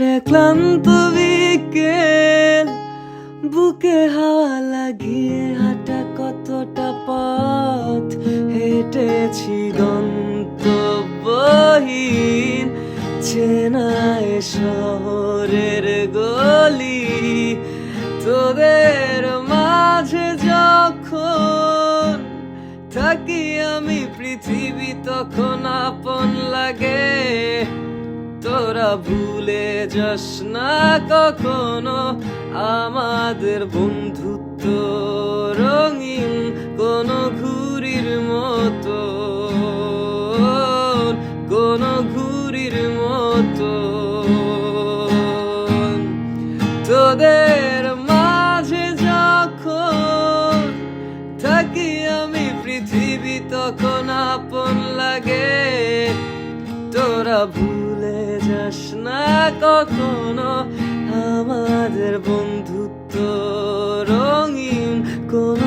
ঝড়ে ক্লান্ত বিকেল, বুকে হাওয়া লাগিয়ে হাঁটা কতটা পথ হেঁটেছি গন্তব্যহীন চেনায় শহরের গলি। তোদের মাঝে যখন থাকি আমি পৃথিবী তখন আপন লাগে। তোরা ভুলে যাস না কখনো আমাদের বন্ধুত্ব রঙিন কোনো ঘুড়ির মতো, কোনো ঘুড়ির মতো। তোদের মাঝে যখন থাকি আমি পৃথিবী তখন আপন লাগে। তোরা ভুলে যাস না কখনো আমাদের বন্ধুত্ব রঙিন কোন